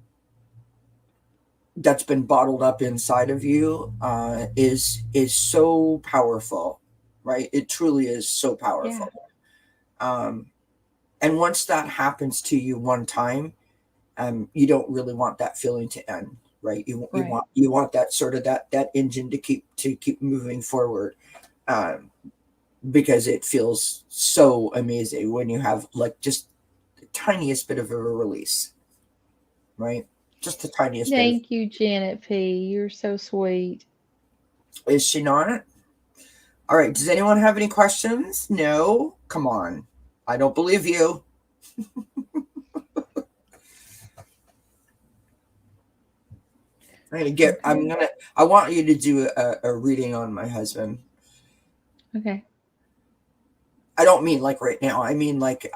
that's been bottled up inside of you, is so powerful, right? It truly is so Yeah, powerful. Um, and once that happens to you one time, you don't really want that feeling to end, right? right. You want that sort of that engine to keep moving forward, um, because it feels so amazing when you have like just the tiniest bit of a release, right? Just the tiniest bit of... Thank you, Janet P. You're so sweet. Is she not? All right. Does anyone have any questions? No? Come on. I don't believe you. Okay. I want you to do a reading on my husband. Okay. I don't mean like right now. I mean like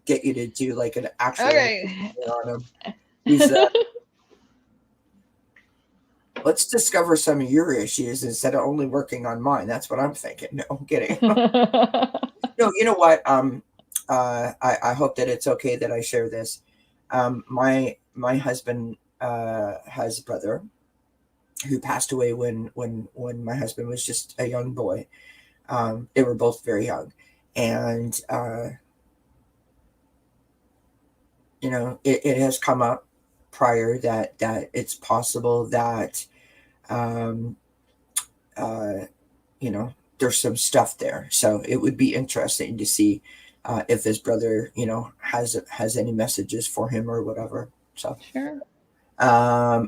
get you to do like an actual Okay. reading on him. He's Let's discover some of your issues instead of only working on mine. That's what I'm thinking. No, I'm kidding. No, you know what? I hope that it's okay that I share this. My husband has a brother who passed away when my husband was just a young boy. They were both very young, and it has come up prior that it's possible that um, uh, there's some stuff there. So it would be interesting to see if his brother has any messages for him or whatever. So, Sure.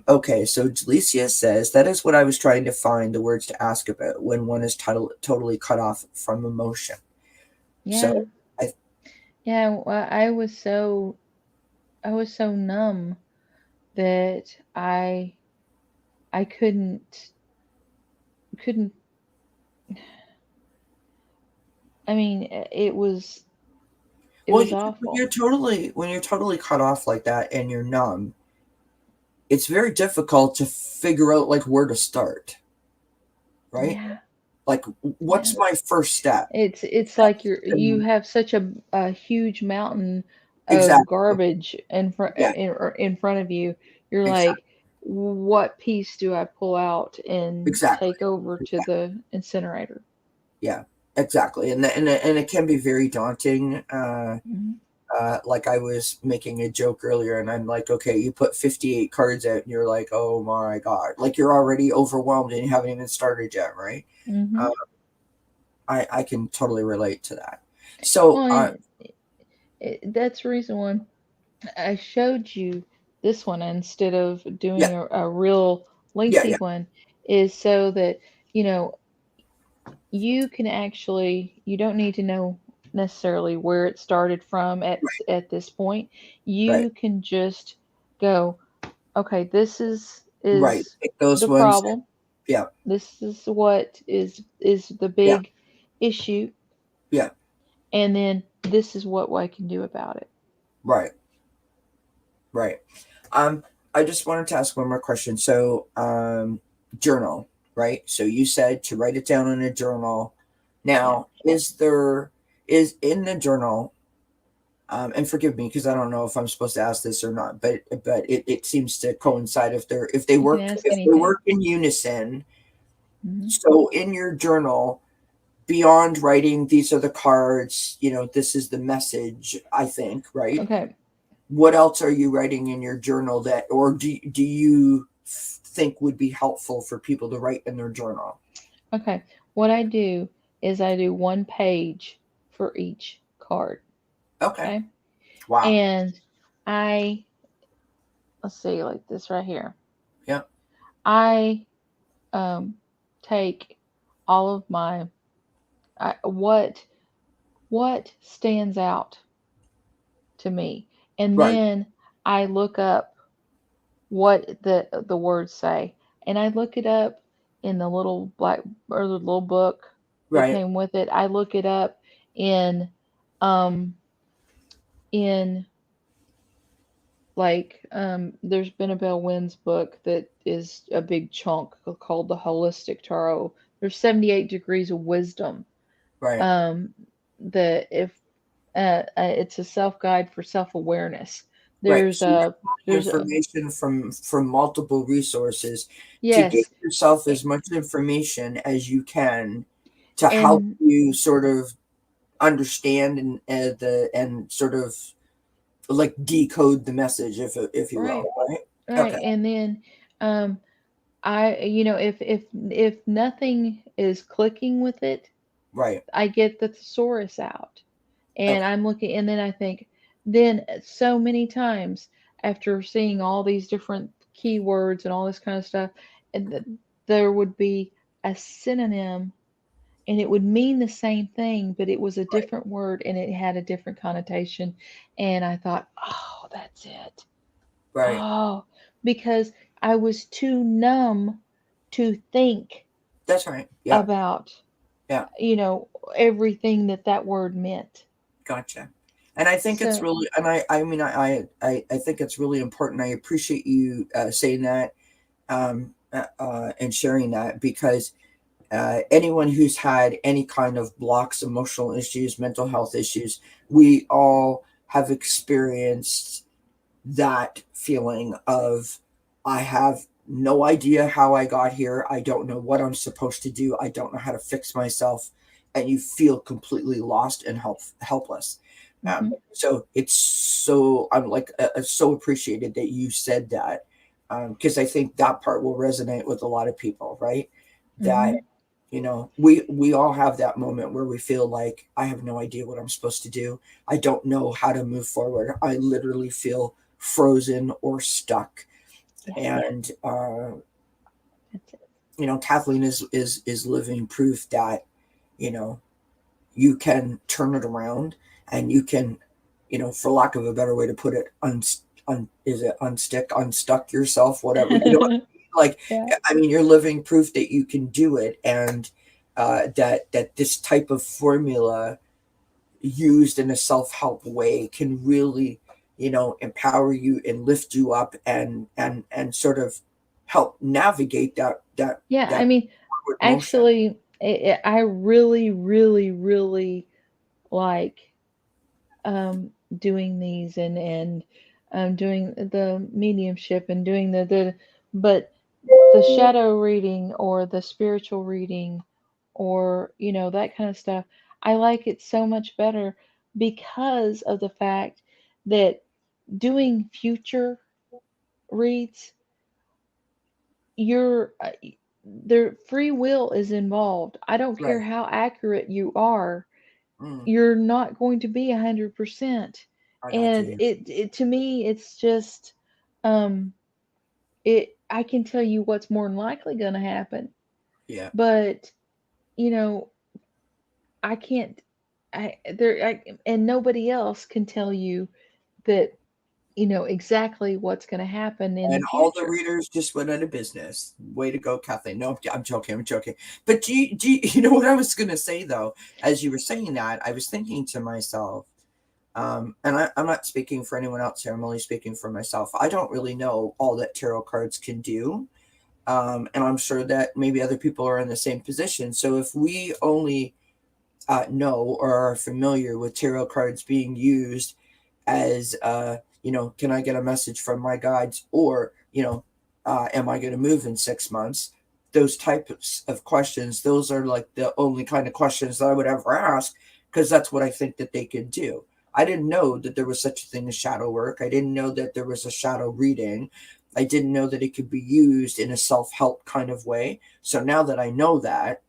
okay, so Delicia says that is what I was trying to find the words to ask about when one is totally cut off from emotion. Yeah. So, I Yeah. I was so numb that I couldn't. I mean, it well, was awful. when you're totally cut off like that and you're numb, it's very difficult to figure out like where to start, right? Yeah. Like, Yeah. what's my first step? It's like you And have such a huge mountain of exactly. garbage Yeah, in front of you. You're exactly. like, what piece do I pull out and Exactly. take over to Exactly. the incinerator? Yeah, exactly. And it can be very daunting. Hmm. Like I was making a joke earlier, and I'm like, okay, you put 58 cards out, and you're like, oh my god, like you're already overwhelmed, and you haven't even started yet, right? Uh, Hmm. I can totally relate to that. So, Well, that's the reason why I showed you this one instead of yeah, doing a real yeah, lengthy yeah, one, is so that you know you don't need to know necessarily where it started from at this point. right, You can just go, okay, this right. is Pick those the ones. problem. Yeah, This is what is the yeah, big issue, yeah. and then this is what I can do about it. Right, right. Um, I just wanted to ask one more question. So, journal, right? So you said to write it down in a journal. Yeah. Now, is in the journal, and forgive me because I don't know if I'm supposed to ask this or not, but it seems to coincide You can ask if they anything. work in unison. Hmm. So in your journal, beyond writing these are the cards, this is the message, I think, right? Okay. What else are you writing in your journal that, or do you think would be helpful for people to write in their journal? Okay. What I do is I do one page for each card. Okay. Okay. Wow. And I let's see, like this right here. Yeah. I um take all of my I, what stands out to me, and Right. then I look up what the words say, and I look it up in the little black or the little book that Right. came with it. I look it up in um in like there's been a Bell Winds book that is a big chunk called the Holistic Tarot. There's 78 degrees of wisdom. Right. Um, the if It's a self guide for self awareness. Right. There's So you're a pulling there's a information from multiple resources to give yes, yourself a- as much information as you can to help and you sort of understand and sort of like decode the message, if you will, right, right? Okay. right, and then um if nothing is clicking with it, Right. I get the thesaurus out and Okay. I'm looking, and then I think, then so many times after seeing all these different keywords and all this kind of stuff, and there would be a synonym and it would mean the same thing, but it was a Right. different word and it had a different connotation. And I thought, oh, that's it. Right. Oh, because I was too numb to think That's right. Yeah. about, Yeah. you know, everything that that word meant. Gotcha. And I think it's So, really, and I mean, I think it's really important. I appreciate you saying that and sharing that because anyone who's had any kind of blocks, emotional issues, mental health issues, we all have experienced that feeling of, I have no idea how I got here. I don't know what I'm supposed to do. I don't know how to fix myself. And you feel completely lost and helpless. mhm, So it's so, I'm like, so appreciated that you said that because I think that part will resonate with a lot of people, right? That mhm, we all have that moment where we feel like I have no idea what I'm supposed to do. I don't know how to move forward. I literally feel frozen or stuck. Yeah. And That's it. Kathleen is living proof that you can turn it around, and you can, for lack of a better way to put it, is it unstuck yourself, whatever, like, Yeah. I mean, you're living proof that you can do it, and that this type of formula used in a self-help way can really, empower you and lift you up, and sort of help navigate Yeah. I that mean, upward motion. actually, I really, really, really like doing these and doing the mediumship and doing but the shadow reading or the spiritual reading or that kind of stuff. I like it so much better because of the fact that doing future reads, your their free will is involved. I don't care Right. how accurate you are, Mm, you're not going to be 100%. I got And you. it to me, it's just, um it I can tell you what's more than likely going to happen, Yeah. but you know I can't, and nobody else can tell you that, exactly what's going to happen in the And all the future. readers just went out of business. Way to go, Kathleen. No, I'm joking. I'm joking. But you know what I was going to say, though? As you were saying that, I was thinking to myself, and I'm not speaking for anyone else here. I'm only speaking for myself. I don't really know all that tarot cards can do. And I'm sure that maybe other people are in the same position. So if we only know or are familiar with tarot cards being used as, can I get a message from my guides, or am I going to move in 6 months? Those types of questions, those are like the only kind of questions that I would ever ask, because that's what I think that they could do. I didn't know that there was such a thing as shadow work. I didn't know that there was a shadow reading. I didn't know that it could be used in a self-help kind of way. So now that I know that,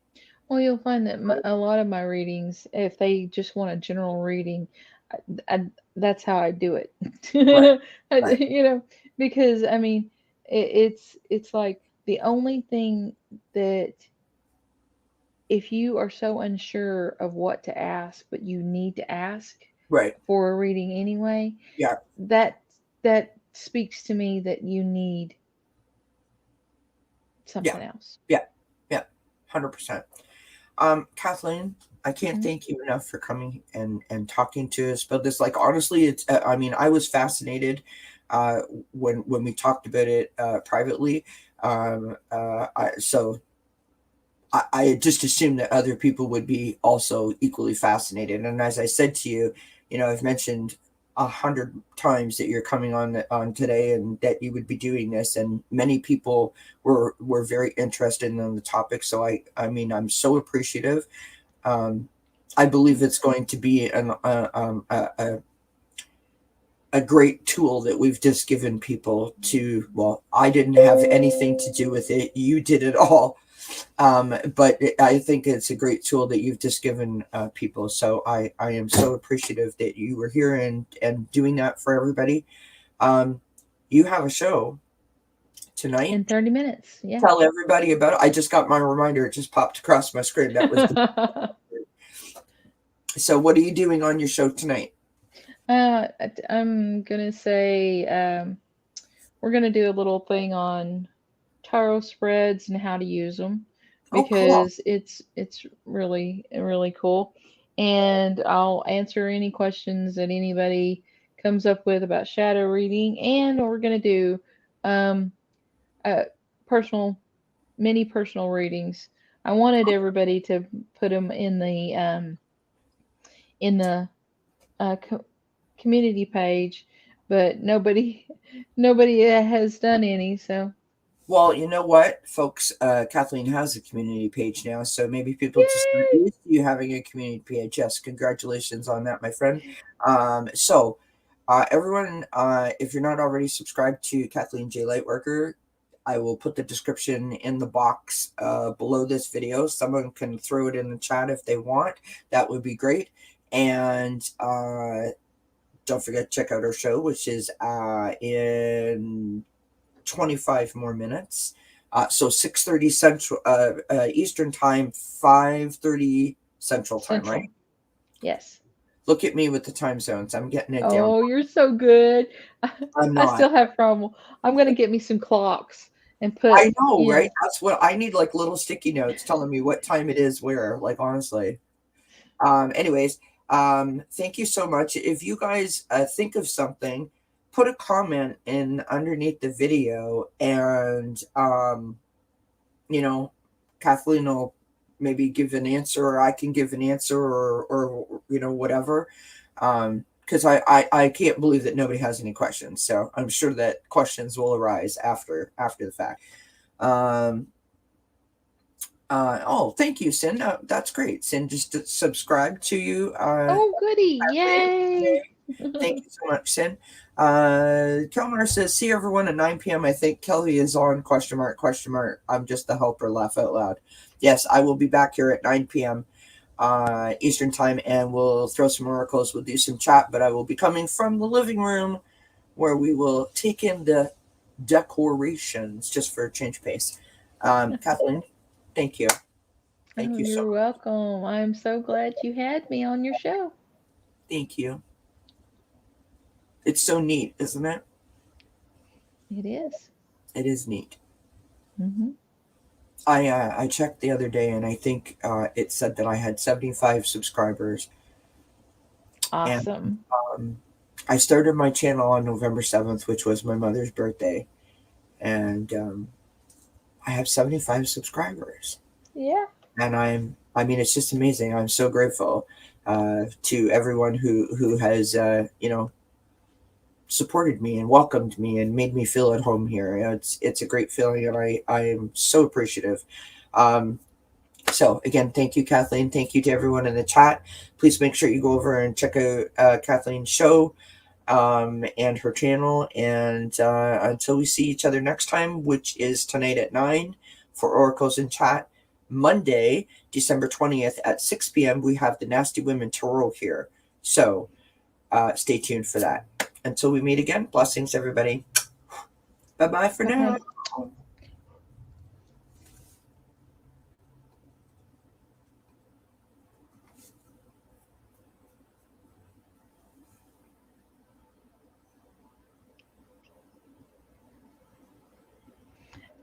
Well, you'll find that a lot of my readings, if they just want a general reading, I, that's how I do it. right, I- right, you know, because I mean, it's like the only thing that, if you are so unsure of what to ask, but you need to ask right, for a reading anyway, yeah, that that speaks to me that you need yeah, something else. yeah, yeah, 100%. Kathleen, I can't Hmm. thank you enough for coming and talking to us about this. Like, honestly, it's, I mean, I was fascinated uh, when we talked about it privately. So I just assumed that other people would be also equally fascinated. And as I said to you, I've mentioned 100 times that you're coming on today, and that you would be doing this, and many people were very interested in the topic. So I mean, I'm so appreciative. um, I believe it's going to be a great tool that we've just given people to. Well, I didn't have anything to do with it. You did it all. But I think it's a great tool that you've just given people. So I am so appreciative that you were here and doing that for everybody. Um, you have a show tonight. In 30 minutes. Yeah. Tell everybody about it. I just got my reminder. It just popped across my screen. That was the. So what are you doing on your show tonight? I'm gonna say, we're gonna do a little thing on tarot spreads and how to use them, Oh, cool. because it's really really cool, and I'll answer any questions that anybody comes up with about shadow reading, and we're gonna do um uh personal mini personal readings. I wanted everybody to put them in the uh, co- community page, but nobody nobody has done any. So Well, you know what, folks? Kathleen has a community page now, so maybe people just aren't yay! used to you having a community page. Yes, congratulations on that, my friend. Everyone, if you're not already subscribed to Kathleen J Lightworker, I will put the description in the box below this video. Someone can throw it in the chat if they want. That would be great. And don't forget to check out our show, which is in 25 more minutes. So 6:30 Central Eastern Time, 5:30 Central Time, Central. right? Yes. Look at me with the time zones. I'm getting it down. Oh, you're so good. I'm I not. still have trouble. I'm gonna get me some clocks and I put, know, right? That's what I need, like little sticky notes telling me what time it is where, like honestly. Anyways, thank you so much. If you guys think of something, put a comment in underneath the video, and you know, Kathleen will maybe give an answer, or I can give an answer, or whatever. Because I can't believe that nobody has any questions. So I'm sure that questions will arise after the fact. Um, oh, thank you, Sin. That's great. Sin just subscribe to you. Oh, goody. Kathleen. Yay. Thank you so much, Sin. Kelmar says, see everyone at 9 p.m. I think Kelly is on, question mark, question mark. I'm just the helper, laugh out loud. Yes, I will be back here at 9 p.m. Eastern time, and we'll throw some oracles. We'll do some chat, but I will be coming from the living room where we will take in the decorations just for a change of pace. Kathleen, thank you. Thank Oh, you so you're much. welcome. I'm so glad you had me on your show. Thank you. It's so neat, isn't it? It is. It is neat. Mm-hmm. I checked the other day, and I think it said that I had 75 subscribers, and Awesome. um, I started my channel on November 7th, which was my mother's birthday, and I have 75 subscribers, Yeah. and I mean, it's just amazing. I'm so grateful to everyone who has supported me and welcomed me and made me feel at home here. It's a great feeling, and I am so appreciative. Um, So again, thank you, Kathleen. Thank you to everyone in the chat. Please make sure you go over and check out Kathleen's show and her channel. And until we see each other next time, which is tonight at 9 for Oracles in Chat, Monday, December 20th at 6 p.m., we have the Nasty Women Tarot here. So stay tuned for that. Until we meet again, blessings, everybody. Bye-bye for now. Bye.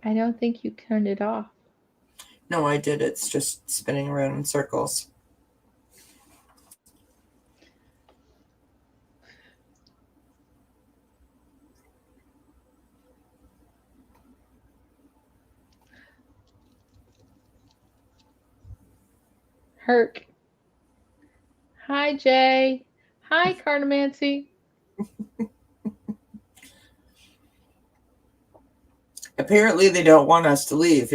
I don't think you turned it off. No, I did. It's just spinning around in circles. Herc. Hi, Jay. Hi, Cartomancy. Apparently, they don't want us to leave.